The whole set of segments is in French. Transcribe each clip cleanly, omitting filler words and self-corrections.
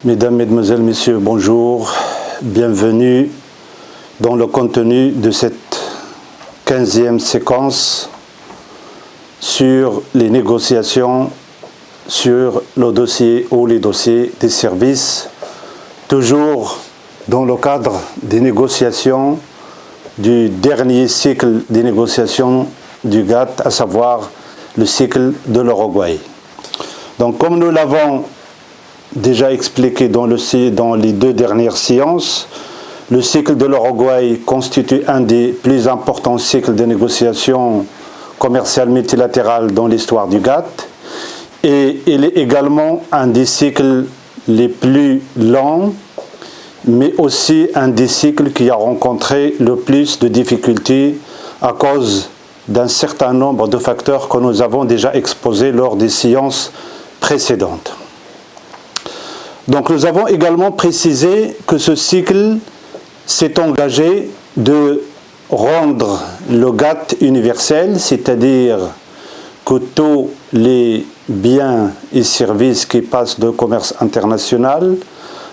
Mesdames, Mesdemoiselles, Messieurs, bonjour. Bienvenue dans le contenu de cette 15e séquence sur les négociations sur le dossier ou les dossiers des services, toujours dans le cadre des négociations du dernier cycle des négociations du GATT, à savoir le cycle de l'Uruguay. Donc, comme nous l'avons déjà expliqué dans les deux dernières séances, le cycle de l'Uruguay constitue un des plus importants cycles de négociations commerciales multilatérales dans l'histoire du GATT et il est également un des cycles les plus longs, mais aussi un des cycles qui a rencontré le plus de difficultés à cause d'un certain nombre de facteurs que nous avons déjà exposés lors des séances précédentes. Donc nous avons également précisé que ce cycle s'est engagé de rendre le GATT universel, c'est-à-dire que tous les biens et services qui passent de commerce international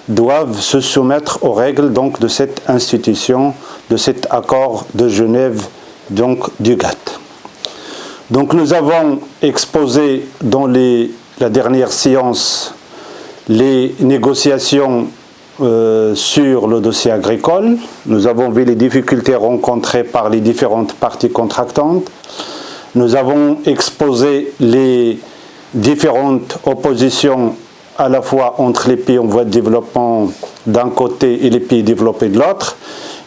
doivent se soumettre aux règles donc, de cette institution, de cet accord de Genève donc, du GATT. Donc nous avons exposé dans la dernière séance les négociations sur le dossier agricole. Nous avons vu les difficultés rencontrées par les différentes parties contractantes. Nous avons exposé les différentes oppositions à la fois entre les pays en voie de développement d'un côté et les pays développés de l'autre,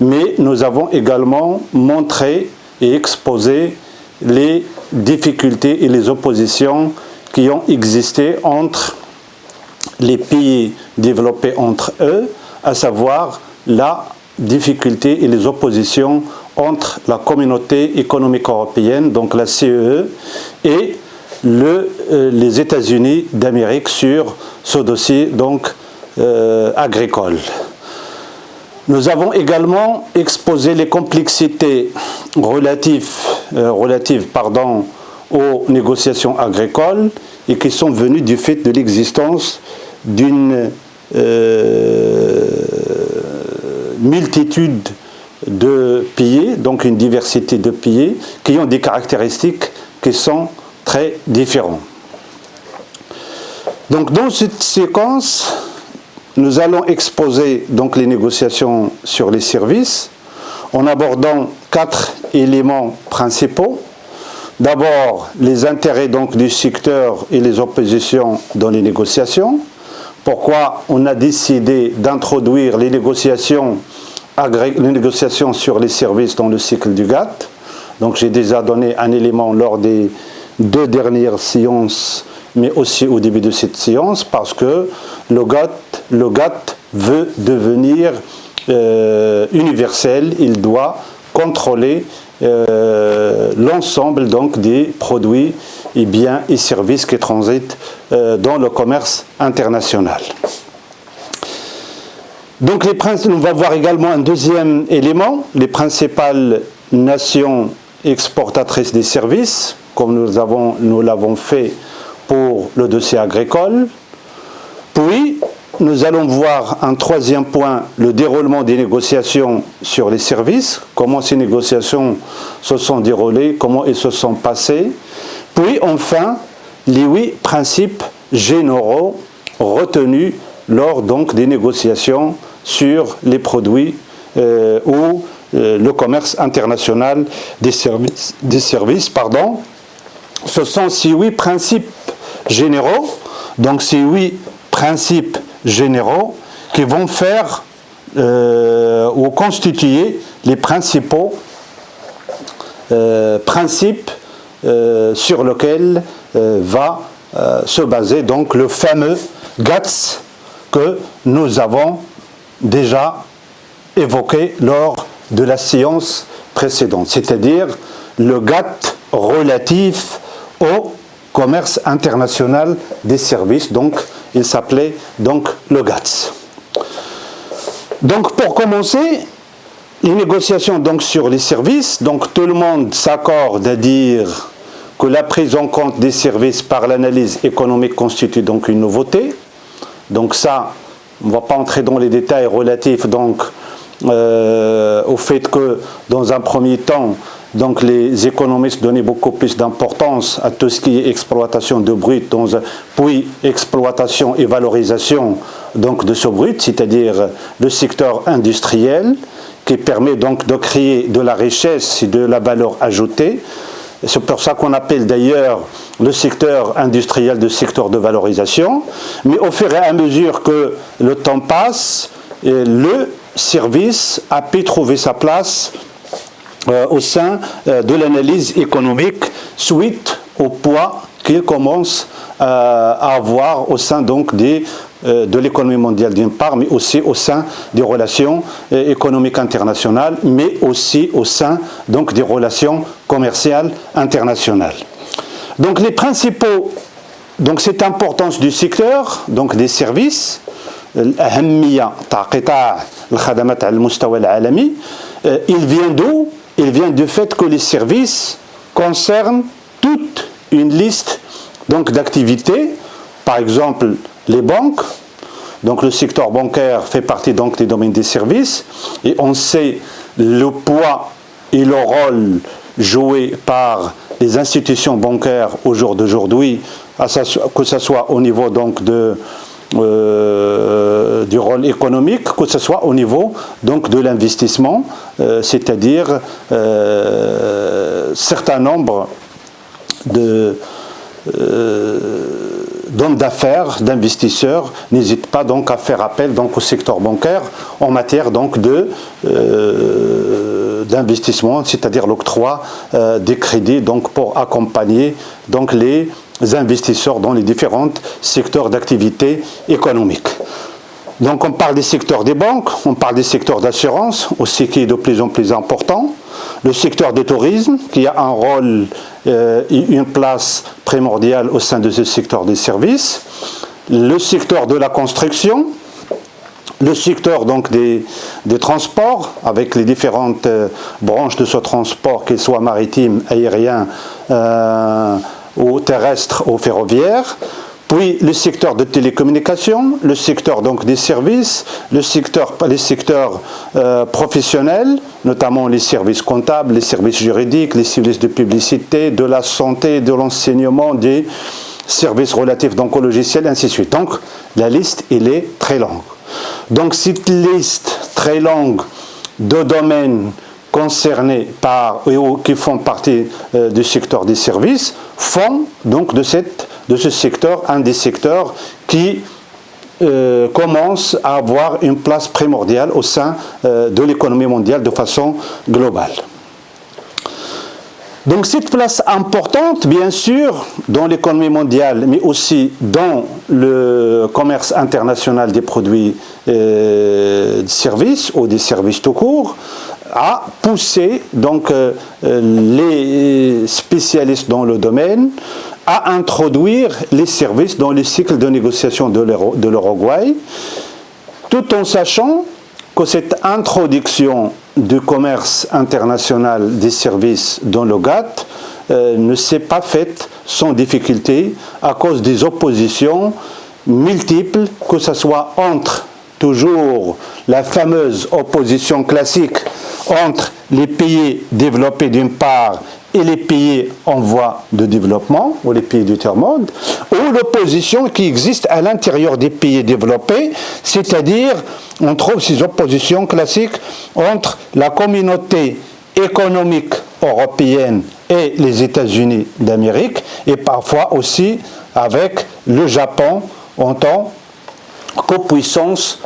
mais nous avons également montré et exposé les difficultés et les oppositions qui ont existé entre les pays développés entre eux, à savoir la difficulté et les oppositions entre la communauté économique européenne, donc la CEE, et les États-Unis d'Amérique sur ce dossier donc, agricole. Nous avons également exposé les complexités relatives aux négociations agricoles et qui sont venues du fait de l'existence d'une multitude de pays, donc une diversité de pays, qui ont des caractéristiques qui sont très différentes. Donc dans cette séquence, nous allons exposer donc les négociations sur les services en abordant 4 éléments principaux. D'abord, les intérêts donc, du secteur et les oppositions dans les négociations. Pourquoi on a décidé d'introduire les négociations sur les services dans le cycle du GATT. Donc j'ai déjà donné un élément lors des 2 dernières séances, mais aussi au début de cette séance, parce que le GATT veut devenir universel, il doit contrôler l'ensemble donc des produits et biens et services qui transitent dans le commerce international. Donc on va voir également un deuxième élément, les principales nations exportatrices des services, comme nous l'avons fait pour le dossier agricole. Puis nous allons voir un troisième point, le déroulement des négociations sur les services, comment ces négociations se sont déroulées, comment elles se sont passées. Puis enfin, les 8 principes généraux retenus lors donc des négociations sur les produits ou le commerce international des services. Ce sont ces 8 principes généraux, donc ces 8 principes généraux qui vont faire ou constituer les principaux principes sur lesquels va se baser donc le fameux GATS que nous avons déjà évoqué lors de la séance précédente, c'est-à-dire le GATT relatif au commerce international des services, donc il s'appelait donc le GATS. Donc pour commencer, les négociations donc sur les services, donc tout le monde s'accorde à dire que la prise en compte des services par l'analyse économique constitue donc une nouveauté. Donc ça, On ne va pas entrer dans les détails relatifs donc, au fait que dans un premier temps, donc les économistes donnaient beaucoup plus d'importance à tout ce qui est exploitation de brut, puis exploitation et valorisation donc, de ce brut, c'est-à-dire le secteur industriel qui permet donc de créer de la richesse et de la valeur ajoutée. C'est pour ça qu'on appelle d'ailleurs le secteur industriel le secteur de valorisation. Mais au fur et à mesure que le temps passe, le service a pu trouver sa place au sein de l'analyse économique suite au poids qu'il commence à avoir au sein donc de l'économie mondiale d'une part, mais aussi au sein des relations économiques internationales, mais aussi au sein donc des relations commerciales internationales. Donc les principaux, donc cette importance du secteur, donc des services, الأهمية تاع قطاع الخدمات على المستوى العالمي, il vient d'où? Il vient du fait que les services concernent toute une liste donc d'activités, par exemple les banques. Donc le secteur bancaire fait partie donc des domaines des services et on sait le poids et le rôle joué par les institutions bancaires au jour d'aujourd'hui, que ce soit au niveau donc du rôle économique, que ce soit au niveau donc de l'investissement, c'est-à-dire certain nombre d'hommes d'affaires, d'investisseurs n'hésitent pas donc à faire appel donc au secteur bancaire en matière donc d'investissement, c'est-à-dire l'octroi des crédits donc pour accompagner donc les investisseurs dans les différents secteurs d'activité économique. Donc on parle des secteurs des banques, on parle des secteurs d'assurance, aussi qui est de plus en plus important, le secteur du tourisme qui a un rôle et une place primordiale au sein de ce secteur des services, le secteur de la construction, le secteur donc des transports avec les différentes branches de ce transport, qu'ils soient maritimes, aériens ou terrestres ou ferroviaires, puis le secteur de télécommunications, le secteur donc des services, les secteurs professionnels, notamment les services comptables, les services juridiques, les services de publicité, de la santé, de l'enseignement, des services relatifs donc au logiciel, ainsi de suite. Donc la liste, elle est très longue. Donc cette liste très longue de domaines concernés par ou qui font partie du secteur des services font donc de ce secteur un des secteurs qui commence à avoir une place primordiale au sein de l'économie mondiale de façon globale. Donc cette place importante, bien sûr, dans l'économie mondiale, mais aussi dans le commerce international des produits de services ou des services tout court, a poussé donc les spécialistes dans le domaine à introduire les services dans le cycle de négociation de l'Uruguay, tout en sachant que cette introduction du commerce international des services dans le GATT ne s'est pas faite sans difficulté à cause des oppositions multiples, que ce soit entre toujours la fameuse opposition classique entre les pays développés d'une part et les pays en voie de développement, ou les pays du tiers-monde, ou l'opposition qui existe à l'intérieur des pays développés, c'est-à-dire on trouve ces oppositions classiques entre la communauté économique européenne et les États-Unis d'Amérique, et parfois aussi avec le Japon en tant que puissance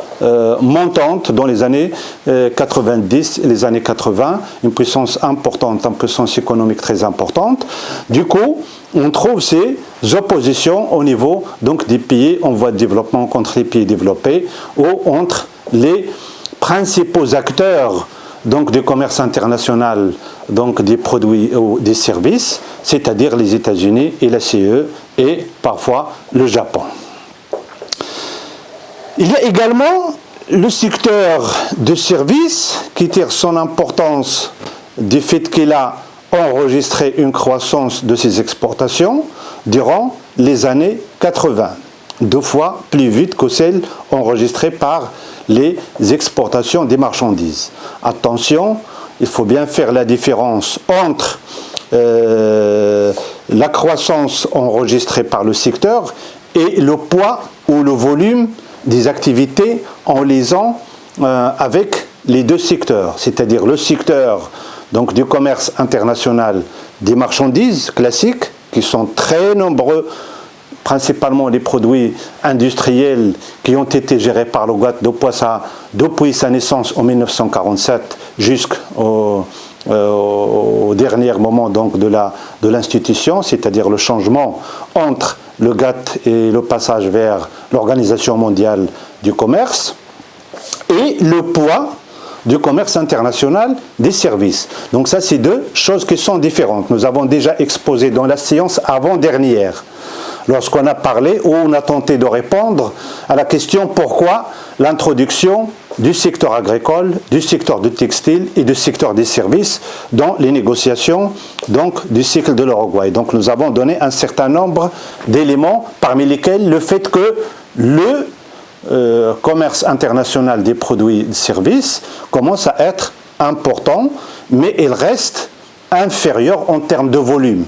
montante dans les années 90 et les années 80, une puissance importante, une puissance économique très importante. Du coup, on trouve ces oppositions au niveau donc, des pays en voie de développement contre les pays développés ou entre les principaux acteurs donc, du commerce international donc, des produits ou des services, c'est-à-dire les États-Unis et la CE et parfois le Japon. Il y a également le secteur de services qui tire son importance du fait qu'il a enregistré une croissance de ses exportations durant les années 80. 2 fois plus vite que celle enregistrée par les exportations des marchandises. Attention, il faut bien faire la différence entre la croissance enregistrée par le secteur et le poids ou le volume des activités en liaison avec les 2 secteurs, c'est-à-dire le secteur donc, du commerce international des marchandises classiques, qui sont très nombreux, principalement les produits industriels qui ont été gérés par le GATT depuis sa naissance en 1947 jusqu'au dernier moment donc, de l'institution, c'est-à-dire le changement entre le GATT et le passage vers l'Organisation mondiale du commerce, et le poids du commerce international des services. Donc ça, c'est 2 choses qui sont différentes. Nous avons déjà exposé dans la séance avant-dernière, lorsqu'on a parlé ou on a tenté de répondre à la question pourquoi l'introduction du secteur agricole, du secteur du textile et du secteur des services dans les négociations donc, du cycle de l'Uruguay. Donc nous avons donné un certain nombre d'éléments, parmi lesquels le fait que le commerce international des produits et des services commence à être important, mais il reste inférieur en termes de volume.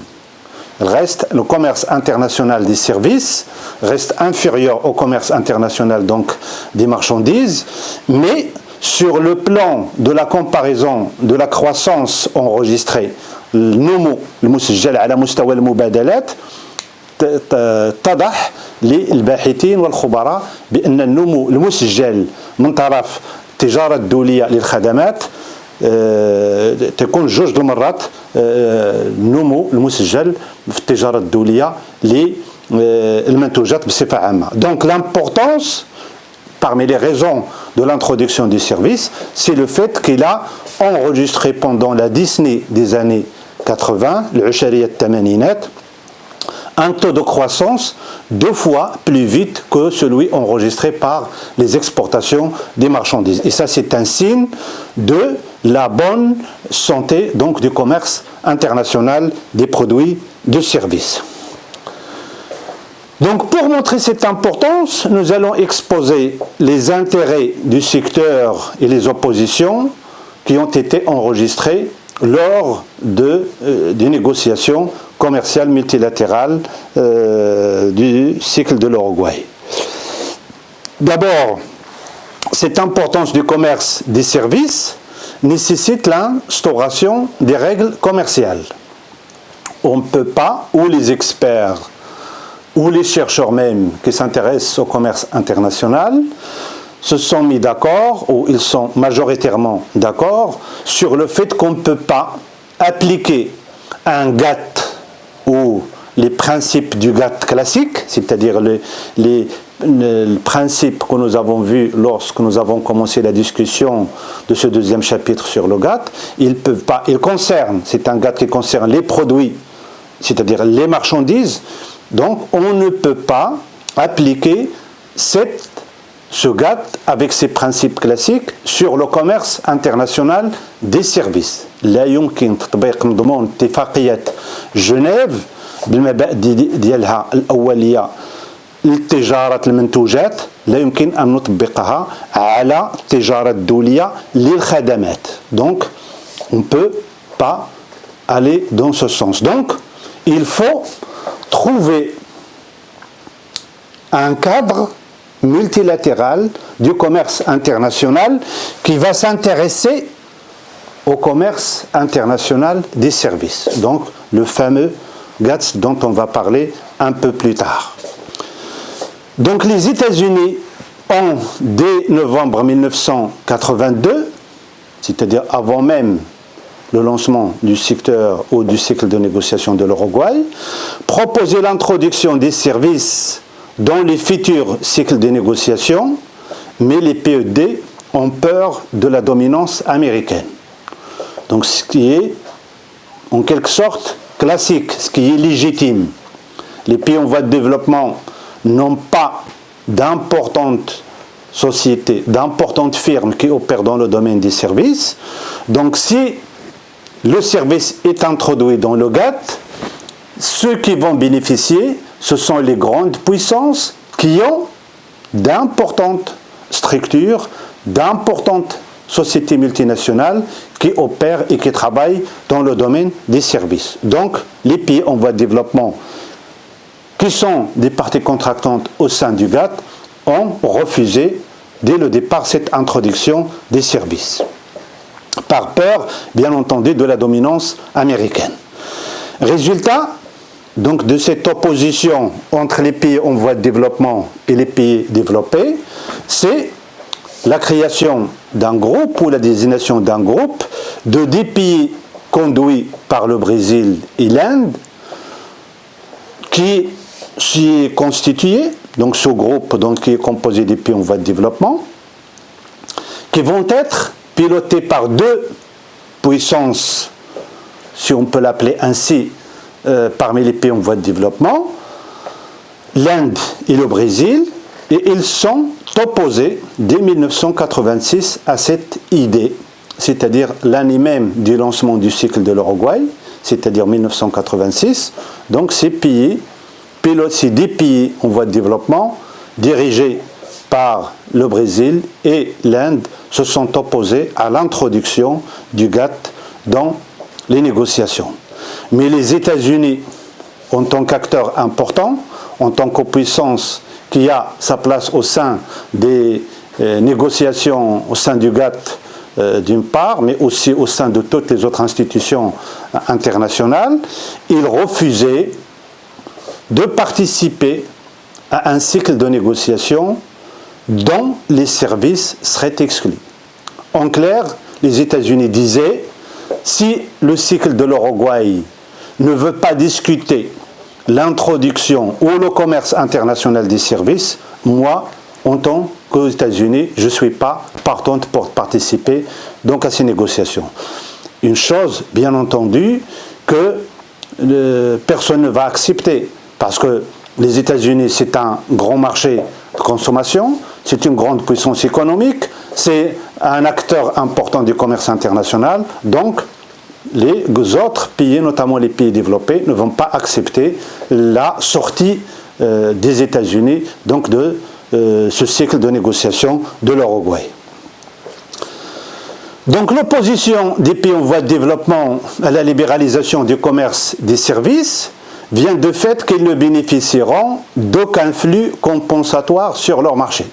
Le commerce international des services reste inférieur au commerce international donc, des marchandises, mais sur le plan de la comparaison de la croissance enregistrée, النمو المسجل على مستوى المبادلات اتضح للباحثين والخبراء بأن النمو المسجل من طرف التجارة الدولية للخدمات تكون 2 المرات النمو المسجل في التجارة الدولية للمنتوجات بصفة عامة. Donc l'importance parmi les raisons de l'introduction du service, c'est le fait qu'il a enregistré pendant la décennie des années 80, العشرية الثمانينات, un taux de croissance 2 fois plus vite que celui enregistré par les exportations des marchandises. Et ça, c'est un signe de la bonne santé donc, du commerce international des produits de services. Donc, pour montrer cette importance, nous allons exposer les intérêts du secteur et les oppositions qui ont été enregistrés lors des négociations commerciales multilatérales du cycle de l'Uruguay. D'abord, cette importance du commerce des services nécessite l'instauration des règles commerciales. On ne peut pas, ou les experts, ou les chercheurs même qui s'intéressent au commerce international, se sont mis d'accord, ou ils sont majoritairement d'accord, sur le fait qu'on ne peut pas appliquer un GATT ou les principes du GATT classique, c'est-à-dire les principes que nous avons vus lorsque nous avons commencé la discussion de ce 2e chapitre sur le GATT, c'est un GATT qui concerne les produits, c'est-à-dire les marchandises, donc on ne peut pas appliquer ce GATT avec ses principes classiques sur le commerce international des services. لا يمكن تطبيق مضمون اتفاقية جنيف بالمبادئ ديالها الأولية لتجارة المنتوجات لا يمكن أن نطبقها على التجارة الدولية للخدمات. Donc, on ne peut pas aller dans ce sens. Donc, il faut trouver un cadre multilatéral du commerce international qui va s'intéresser au commerce international des services. Donc, le fameux GATS dont on va parler un peu plus tard. Donc, les États-Unis ont, dès novembre 1982, c'est-à-dire avant même le lancement du secteur ou du cycle de négociation de l'Uruguay, proposé l'introduction des services dans les futurs cycles de négociation, mais les PED ont peur de la dominance américaine. Donc ce qui est en quelque sorte classique, ce qui est légitime. Les pays en voie de développement n'ont pas d'importantes sociétés, d'importantes firmes qui opèrent dans le domaine des services. Donc si le service est introduit dans le GATT, ceux qui vont bénéficier, ce sont les grandes puissances qui ont d'importantes structures, d'importantes sociétés multinationales qui opèrent et qui travaillent dans le domaine des services. Donc, les pays en voie de développement qui sont des parties contractantes au sein du GATT ont refusé dès le départ cette introduction des services, par peur, bien entendu, de la dominance américaine. Résultat, donc, de cette opposition entre les pays en voie de développement et les pays développés, c'est la création d'un groupe ou la désignation d'un groupe de 10 pays conduits par le Brésil et l'Inde qui s'y est constitué, donc ce groupe donc, qui est composé des pays en voie de développement, qui vont être pilotés par deux puissances, si on peut l'appeler ainsi, parmi les pays en voie de développement, l'Inde et le Brésil, et ils sont opposés dès 1986 à cette idée, c'est-à-dire l'année même du lancement du cycle de l'Uruguay, c'est-à-dire 1986. Donc ces pays, ces 10 pays en voie de développement, dirigés par le Brésil et l'Inde, se sont opposés à l'introduction du GATT dans les négociations. Mais les États-Unis, en tant qu'acteur important, en tant que puissance qui a sa place au sein des négociations au sein du GATT d'une part, mais aussi au sein de toutes les autres institutions internationales, ils refusaient de participer à un cycle de négociation dont les services seraient exclus. En clair, les États-Unis disaient, si le cycle de l'Uruguay ne veut pas discuter l'introduction ou le commerce international des services, moi, en tant qu'aux États-Unis, je ne suis pas partante pour participer donc à ces négociations. Une chose, bien entendu, que personne ne va accepter, parce que les États-Unis, c'est un grand marché de consommation, c'est une grande puissance économique, c'est un acteur important du commerce international, donc les autres pays, notamment les pays développés, ne vont pas accepter la sortie des États-Unis donc de ce cycle de négociation de l'Uruguay. Donc l'opposition des pays en voie de développement à la libéralisation du commerce des services vient du fait qu'ils ne bénéficieront d'aucun flux compensatoire sur leur marché.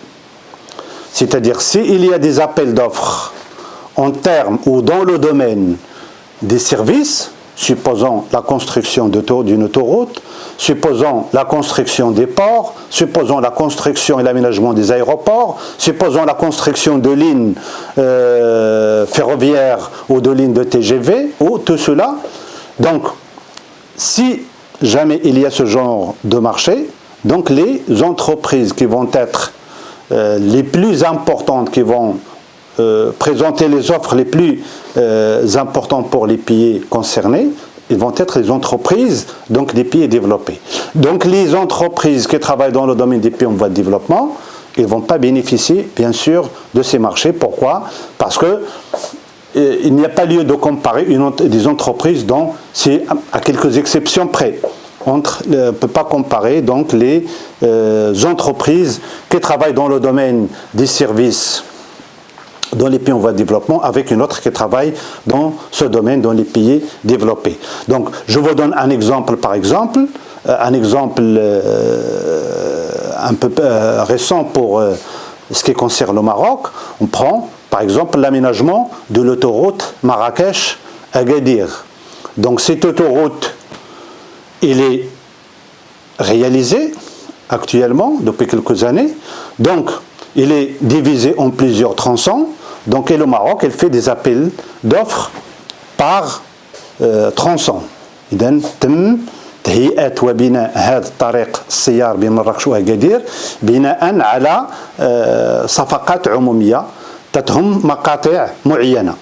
C'est-à-dire, s'il y a des appels d'offres en termes ou dans le domaine des services, supposons la construction d'une autoroute, supposons la construction des ports, supposons la construction et l'aménagement des aéroports, supposons la construction de lignes ferroviaires ou de lignes de TGV, ou tout cela. Donc, si jamais il y a ce genre de marché, donc les entreprises qui vont être les plus importantes, qui vont présenter les offres les plus importantes pour les pays concernés, ils vont être les entreprises donc des pays développés. Donc les entreprises qui travaillent dans le domaine des pays en voie de développement, ils ne vont pas bénéficier bien sûr de ces marchés. Pourquoi? Parce que il n'y a pas lieu de comparer des entreprises dont c'est à quelques exceptions près. On ne peut pas comparer donc les entreprises qui travaillent dans le domaine des services dans les pays en voie de développement avec une autre qui travaille dans ce domaine dans les pays développés. Donc je vous donne un exemple par exemple, un exemple un peu récent pour ce qui concerne le Maroc. On prend par exemple l'aménagement de l'autoroute Marrakech-Agadir. Donc cette autoroute, elle est réalisée actuellement depuis quelques années. Donc il est divisé en plusieurs tronçons. Donc, et le Maroc, elle fait des appels d'offres par tronçon. إذن تم تهيئة وبناء هذا الطريق السيار بين مراكش وأكادير بناء على صفقات عمومية تتهم مقاطع معينة.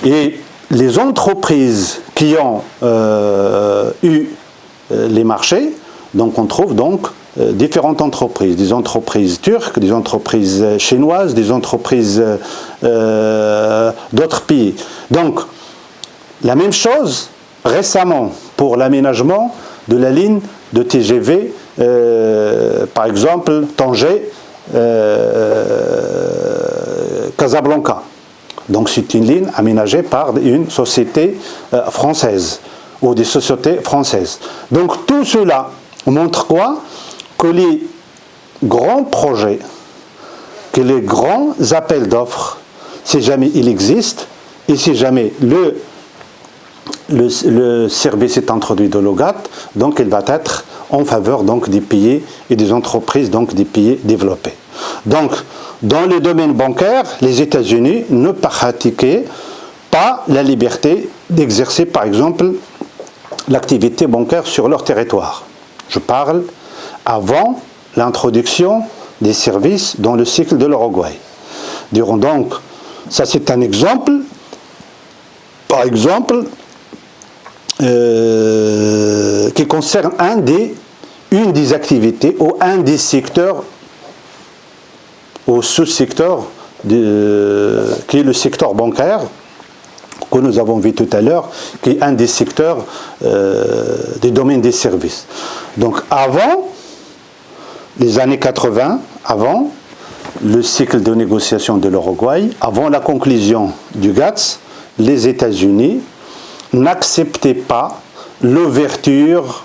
Et les entreprises qui ont eu les marchés, donc on trouve donc différentes entreprises, des entreprises turques, des entreprises chinoises, des entreprises d'autres pays. Donc, la même chose récemment pour l'aménagement de la ligne de TGV par exemple, Tanger, Casablanca. Donc c'est une ligne aménagée par une société française ou des sociétés françaises. Donc tout cela montre quoi? Que les grands projets, que les grands appels d'offres, si jamais il existe et si jamais le service est introduit de l'OGAT, donc il va être en faveur donc des pays et des entreprises donc des pays développés. Donc dans le domaine bancaire, les États-Unis ne pratiquaient pas la liberté d'exercer par exemple l'activité bancaire sur leur territoire. Je parle avant l'introduction des services dans le cycle de l'Uruguay. Donc, ça c'est un exemple. Par exemple, qui concerne une des activités ou un des secteurs au sous-secteur qui est le secteur bancaire que nous avons vu tout à l'heure, qui est un des secteurs des domaines des services. Donc avant les années 80, avant le cycle de négociation de l'Uruguay, avant la conclusion du GATS, les États-Unis n'acceptaient pas l'ouverture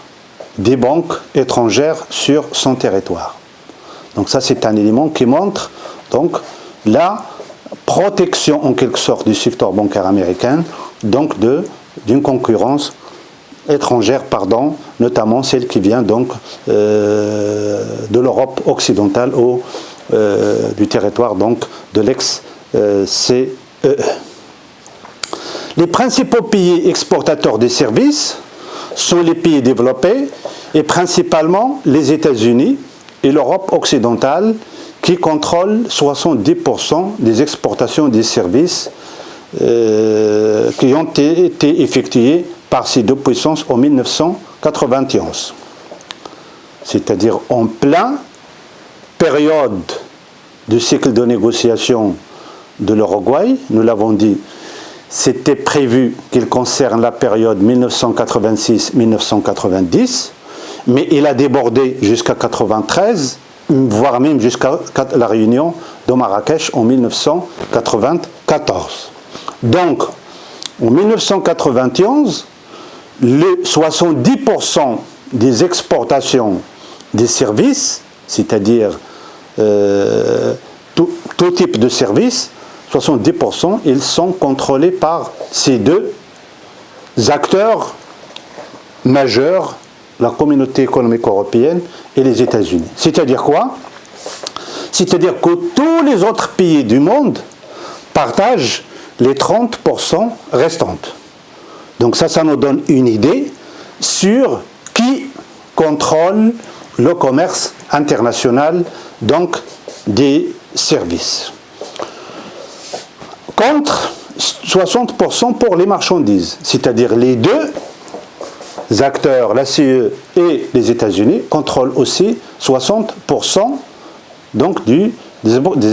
des banques étrangères sur son territoire. Donc ça, c'est un élément qui montre donc la protection en quelque sorte du secteur bancaire américain, donc d'une concurrence étrangère, notamment celle qui vient donc de l'Europe occidentale ou du territoire donc de l'ex-CEE. Les principaux pays exportateurs de services sont les pays développés et principalement les États-Unis et l'Europe occidentale qui contrôlent 70% des exportations des services qui ont été effectuées par ces deux puissances en 1991. C'est-à-dire en plein période du cycle de négociation de l'Uruguay, nous l'avons dit, c'était prévu qu'il concerne la période 1986-1990, mais il a débordé jusqu'à 1993, voire même jusqu'à la réunion de Marrakech en 1994. Donc, en 1991, les 70% des exportations des services, c'est-à-dire tout type de services, 70%, ils sont contrôlés par ces deux acteurs majeurs, la communauté économique européenne et les États-Unis. C'est-à-dire quoi? C'est-à-dire que tous les autres pays du monde partagent les 30% restantes. Donc ça nous donne une idée sur qui contrôle le commerce international, donc des services. Contre 60% pour les marchandises, c'est-à-dire les deux acteurs, la CE et les États-Unis, contrôlent aussi 60% donc des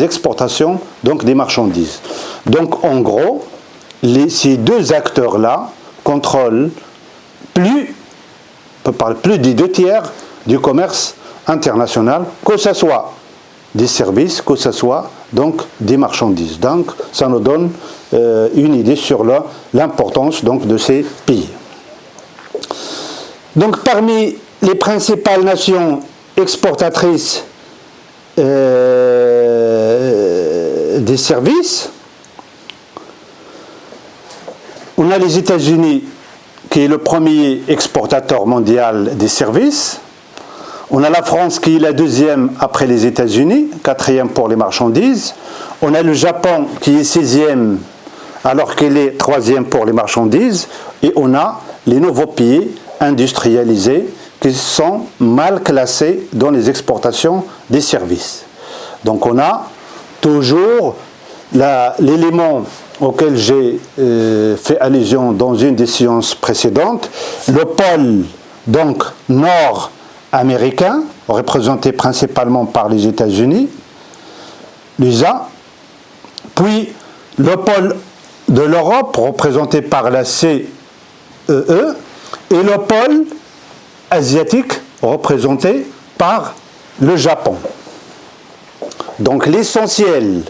exportations donc des marchandises. Donc en gros, ces deux acteurs-là contrôlent plus des 2/3 du commerce international, que ce soit des services, que ce soit donc des marchandises. Donc ça nous donne une idée sur l'importance donc de ces pays. Donc parmi les principales nations exportatrices des services, on a les États-Unis qui est le premier exportateur mondial des services. On a la France qui est la deuxième après les États-Unis, quatrième pour les marchandises. On a le Japon qui est 16e alors qu'il est troisième pour les marchandises. Et on a les nouveaux pays industrialisés qui sont mal classés dans les exportations des services. Donc on a toujours l'élément auquel j'ai fait allusion dans une des séances précédentes, le pôle donc nord-américain, représenté principalement par les États-Unis, l'USA, puis le pôle de l'Europe, représenté par la CEE, et le pôle asiatique, représenté par le Japon. Donc l'essentiel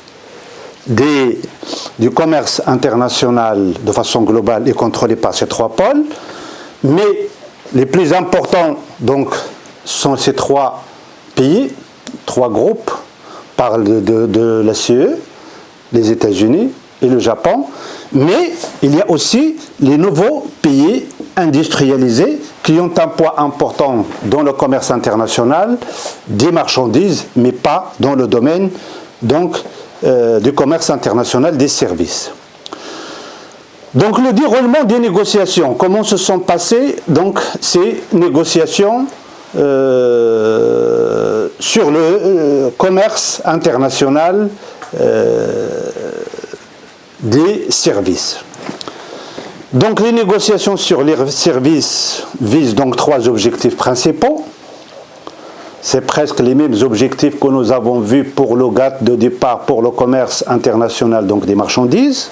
du commerce international de façon globale est contrôlé par ces trois pôles, mais les plus importants donc, sont ces trois pays, trois groupes, parlent de la CE, les États-Unis et le Japon, mais il y a aussi les nouveaux pays industrialisés qui ont un poids important dans le commerce international des marchandises, mais pas dans le domaine donc, du commerce international des services. Donc le déroulement des négociations, comment se sont passées donc, ces négociations sur le commerce international des services. Donc les négociations sur les services visent donc trois objectifs principaux. C'est presque les mêmes objectifs que nous avons vus pour le GATT de départ pour le commerce international donc des marchandises.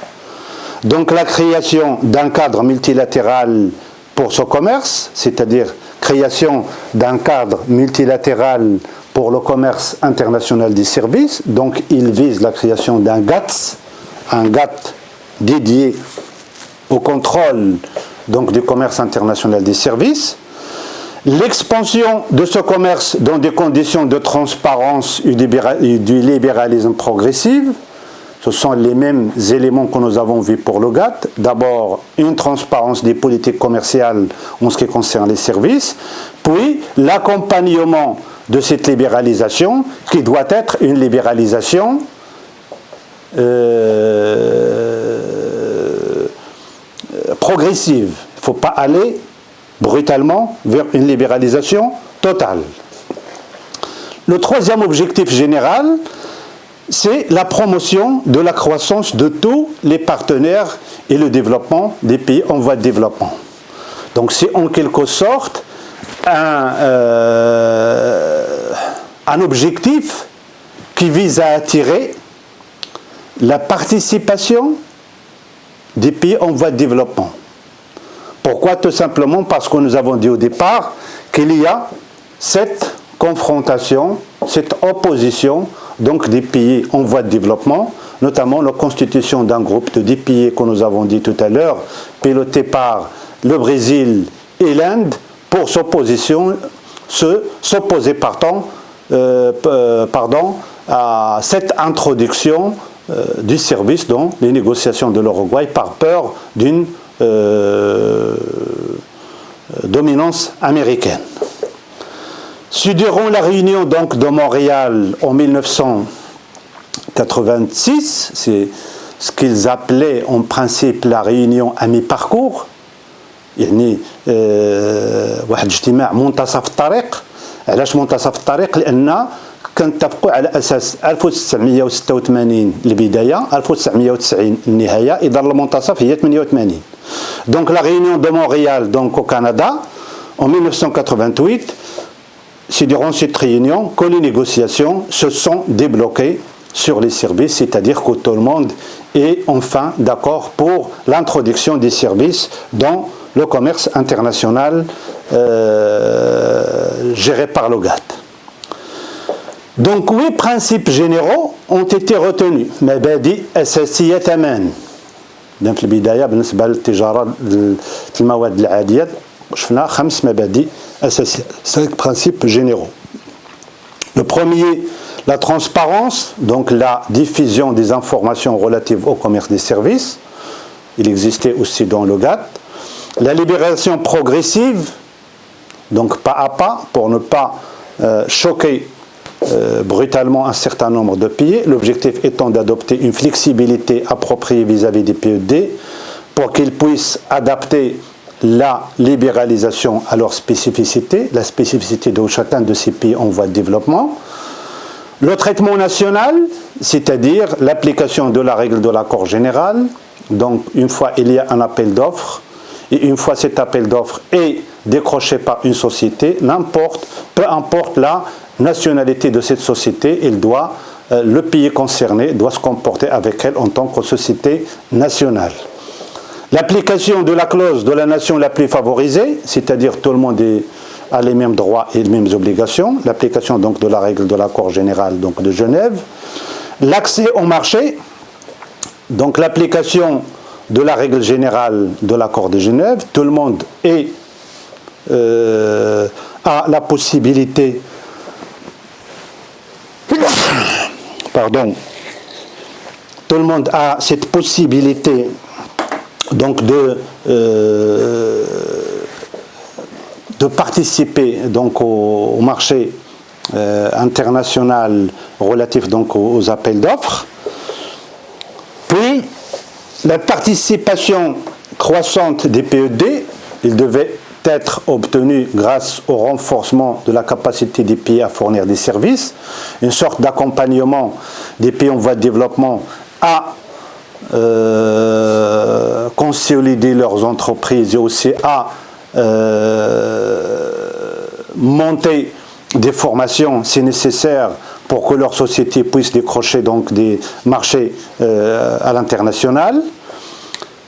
Donc la création d'un cadre multilatéral pour ce commerce, c'est-à-dire création d'un cadre multilatéral pour le commerce international des services. Donc il vise la création d'un GATS, un GATT dédié au contrôle donc, du commerce international des services. L'expansion de ce commerce dans des conditions de transparence et du libéralisme progressif, ce sont les mêmes éléments que nous avons vus pour le GATT. D'abord, une transparence des politiques commerciales en ce qui concerne les services, puis l'accompagnement de cette libéralisation qui doit être une libéralisation progressive. Il ne faut pas aller brutalement vers une libéralisation totale. Le troisième objectif général, c'est la promotion de la croissance de tous les partenaires et le développement des pays en voie de développement. Donc c'est en quelque sorte un objectif qui vise à attirer la participation des pays en voie de développement. Pourquoi? Tout simplement parce que nous avons dit au départ qu'il y a cette confrontation, cette opposition donc des pays en voie de développement, notamment la constitution d'un groupe de 10 pays que nous avons dit tout à l'heure, piloté par le Brésil et l'Inde, pour s'opposer à cette introduction du service dans les négociations de l'Uruguay par peur d'une dominance américaine. Durant la réunion donc de Montréal en 1986, c'est ce qu'ils appelaient en principe la réunion à mi-parcours, يعني واحد اجتماع منتصف الطريق. علاش منتصف الطريق؟ لأن كنتفقوا على أساس 1986 البداية، 1990 النهاية، إذا المنتصف هي 88. Donc la réunion de Montréal donc au Canada en 1988, c'est durant cette réunion que les négociations se sont débloquées sur les services, c'est-à-dire que tout le monde est enfin d'accord pour l'introduction des services dans le commerce international géré par le GATT. Donc 8 principes généraux ont été retenus. مبادئ أساسية ثمان. في البداية بالنسبة للتجارة المواد العادية شفنا 5 مبادئ أساسية. 5 principes généraux. Le premier, la transparence, donc la diffusion des informations relatives au commerce des services. Il existait aussi dans le GATT. La libération progressive, donc pas à pas, pour ne pas choquer brutalement un certain nombre de pays, l'objectif étant d'adopter une flexibilité appropriée vis-à-vis des PED pour qu'ils puissent adapter la libéralisation à leur spécificité, la spécificité de chacun de ces pays en voie de développement. Le traitement national, c'est-à-dire l'application de la règle de l'accord général. Donc une fois il y a un appel d'offres, et une fois cet appel d'offres est décroché par une société, peu importe la nationalité de cette société, le pays concerné doit se comporter avec elle en tant que société nationale. L'application de la clause de la nation la plus favorisée, c'est-à-dire tout le monde a les mêmes droits et les mêmes obligations, l'application donc de la règle de l'accord général donc de Genève, l'accès au marché, donc l'application de la règle générale de l'accord de Genève, tout le monde a la possibilité tout le monde a cette possibilité donc de participer donc au marché international relatif donc aux appels d'offres. Puis la participation croissante des PED, il devait être obtenue grâce au renforcement de la capacité des pays à fournir des services, une sorte d'accompagnement des pays en voie de développement à consolider leurs entreprises et aussi à monter des formations si nécessaire pour que leur société puisse décrocher donc des marchés à l'international.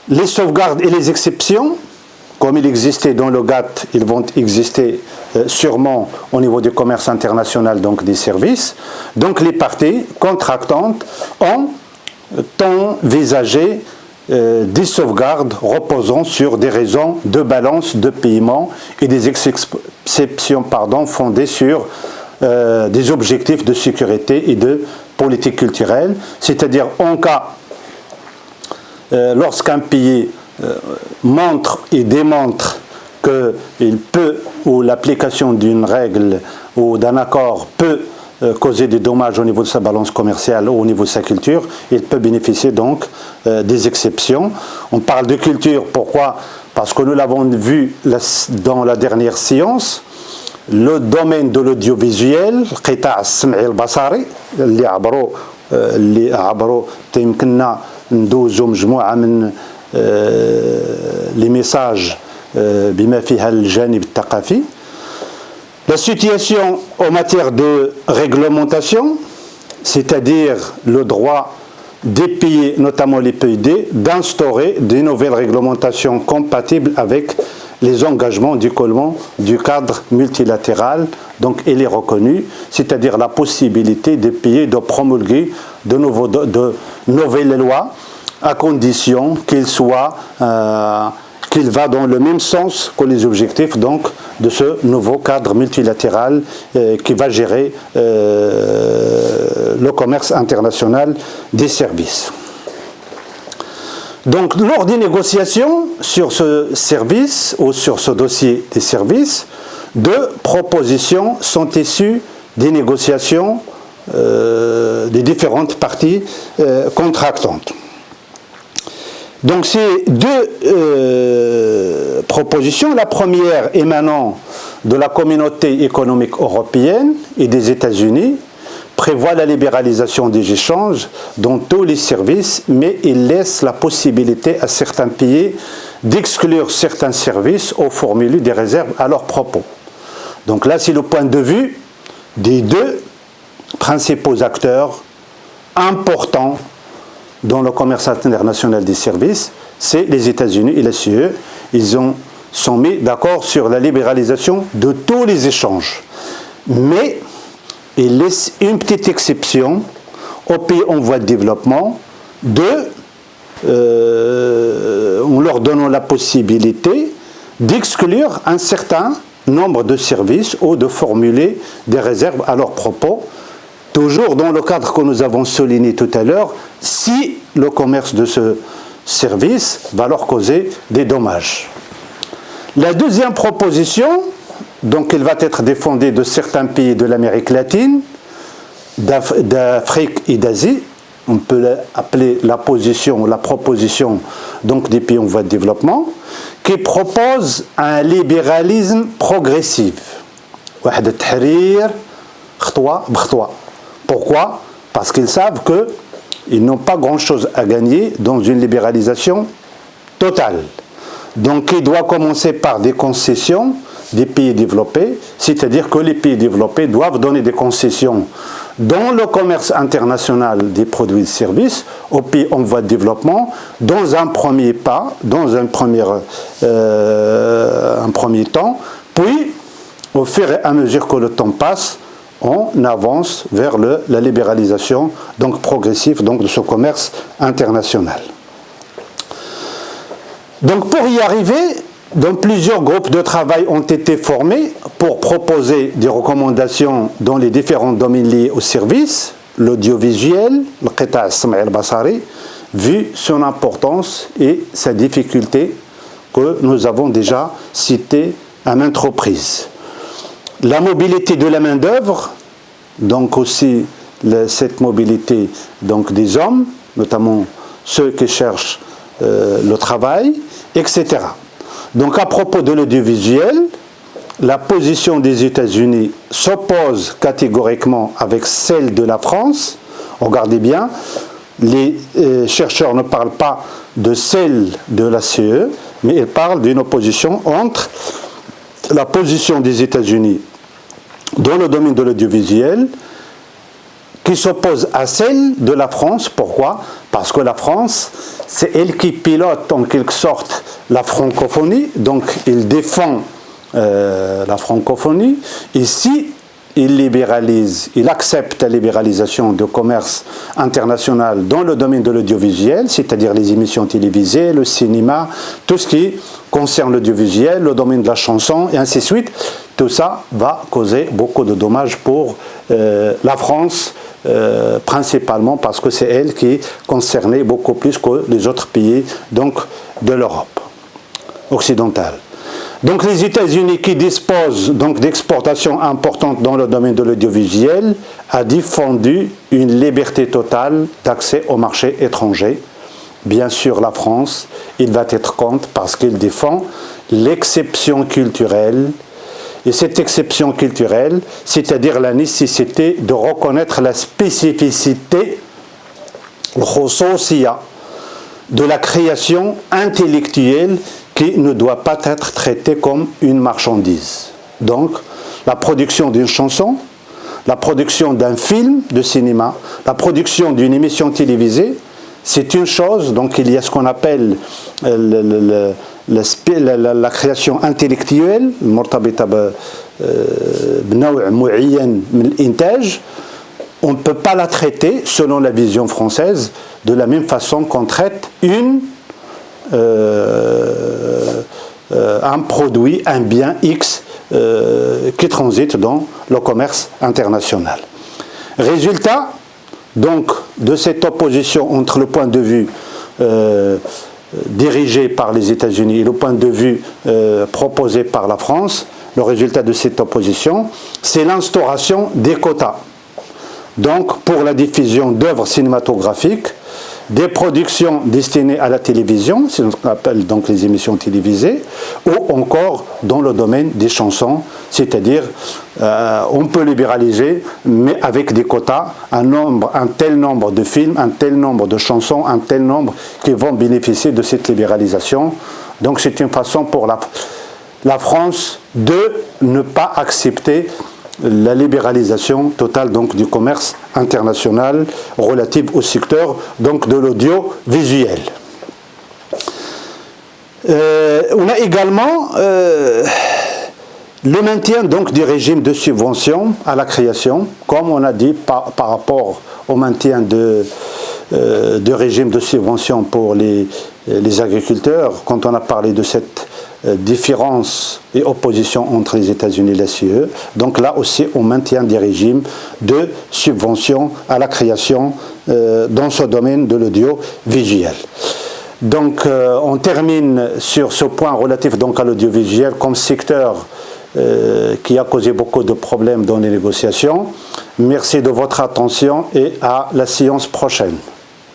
Les sauvegardes et les exceptions, comme il existait dans le GATT, ils vont exister sûrement au niveau du commerce international, donc des services. Donc les parties contractantes ont envisagé des sauvegardes reposant sur des raisons de balance de paiement et des exceptions fondées sur des objectifs de sécurité et de politique culturelle, c'est-à-dire en cas lorsqu'un pays montre et démontre qu'il peut, ou l'application d'une règle ou d'un accord peut causer des dommages au niveau de sa balance commerciale ou au niveau de sa culture, il peut bénéficier donc des exceptions. On parle de culture, pourquoi? Parce que nous l'avons vu dans la dernière séance, le domaine de l'audiovisuel, قطاع السمعي البصري اللي عبروا يمكننا ندوزوا مجموعة من les messages بما فيها الجانب الثقافي. La situation en matière de réglementation, c'est-à-dire le droit des pays, notamment les PED, d'instaurer de nouvelles réglementations compatibles avec les engagements du collement du cadre multilatéral, donc elle est reconnue, c'est-à-dire la possibilité des pays de promulguer de nouvelles lois à condition qu'il va dans le même sens que les objectifs donc de ce nouveau cadre multilatéral qui va gérer le commerce international des services. Donc lors des négociations sur ce service ou sur ce dossier des services, deux propositions sont issues des négociations des différentes parties contractantes. Donc ces deux propositions, la première émanant de la communauté économique européenne et des États-Unis, prévoit la libéralisation des échanges dans tous les services, mais il laisse la possibilité à certains pays d'exclure certains services ou formuler des réserves à leur propos. Donc là, c'est le point de vue des deux principaux acteurs importants dans le commerce international des services, c'est les États-Unis et la CE. Ils sont mis d'accord sur la libéralisation de tous les échanges. Mais ils laissent une petite exception aux pays en voie de développement en leur donnant la possibilité d'exclure un certain nombre de services ou de formuler des réserves à leur propos, toujours dans le cadre que nous avons souligné tout à l'heure, si le commerce de ce service va leur causer des dommages. La deuxième proposition, donc elle va être défendue de certains pays de l'Amérique latine, d'Afrique et d'Asie, on peut l'appeler la proposition donc des pays en voie de développement, qui propose un libéralisme progressif. Pourquoi? Parce qu'ils savent qu'ils n'ont pas grand-chose à gagner dans une libéralisation totale. Donc il doit commencer par des concessions des pays développés, c'est-à-dire que les pays développés doivent donner des concessions dans le commerce international des produits et services aux pays en voie de développement, dans un premier temps, puis au fur et à mesure que le temps passe, on avance vers la libéralisation donc progressive donc, de ce commerce international. Donc pour y arriver, donc plusieurs groupes de travail ont été formés pour proposer des recommandations dans les différents domaines liés au service, l'audiovisuel, le qita' as-sam'i al-basari, vu son importance et sa difficulté que nous avons déjà citées à maintes reprises. La mobilité de la main-d'œuvre, donc aussi cette mobilité donc des hommes, notamment ceux qui cherchent le travail, etc. Donc à propos de l'audiovisuel, la position des États-Unis s'oppose catégoriquement avec celle de la France. Regardez bien, les chercheurs ne parlent pas de celle de la CE, mais ils parlent d'une opposition entre la position des États-Unis dans le domaine de l'audiovisuel qui s'oppose à celle de la France. Pourquoi? Parce que la France, c'est elle qui pilote en quelque sorte la francophonie, donc il défend la francophonie. Ici, il libéralise, il accepte la libéralisation du commerce international dans le domaine de l'audiovisuel, c'est-à-dire les émissions télévisées, le cinéma, tout ce qui concerne l'audiovisuel, le domaine de la chanson, et ainsi de suite. Tout ça va causer beaucoup de dommages pour la France, principalement parce que c'est elle qui est concernée beaucoup plus que les autres pays donc, de l'Europe occidentale. Donc les États-Unis qui disposent donc d'exportations importantes dans le domaine de l'audiovisuel a défendu une liberté totale d'accès au marché étranger. Bien sûr la France, il va être contre parce qu'il défend l'exception culturelle. Et cette exception culturelle, c'est-à-dire la nécessité de reconnaître la spécificité de la création intellectuelle qui ne doit pas être traitée comme une marchandise. Donc, la production d'une chanson, la production d'un film de cinéma, la production d'une émission télévisée, c'est une chose. Donc, il y a ce qu'on appelle la création intellectuelle, on ne peut pas la traiter, selon la vision française, de la même façon qu'on traite un produit, un bien X qui transite dans le commerce international. Résultat donc de cette opposition entre le point de vue dirigé par les États-Unis et le point de vue proposé par la France, le résultat de cette opposition, c'est l'instauration des quotas. Donc pour la diffusion d'œuvres cinématographiques, des productions destinées à la télévision, c'est ce qu'on appelle donc les émissions télévisées, ou encore dans le domaine des chansons, c'est-à-dire on peut libéraliser, mais avec des quotas, un tel nombre de films, un tel nombre de chansons, un tel nombre qui vont bénéficier de cette libéralisation. Donc c'est une façon pour la France de ne pas accepter la libéralisation totale donc, du commerce international relative au secteur donc, de l'audiovisuel. On a également le maintien donc, du régime de subvention à la création, comme on a dit par rapport au maintien de régime de subvention pour les agriculteurs, quand on a parlé de cette différence et opposition entre les États-Unis et la CE. Donc là aussi, on maintient des régimes de subvention à la création dans ce domaine de l'audiovisuel. Donc on termine sur ce point relatif donc, à l'audiovisuel comme secteur qui a causé beaucoup de problèmes dans les négociations. Merci de votre attention et à la séance prochaine.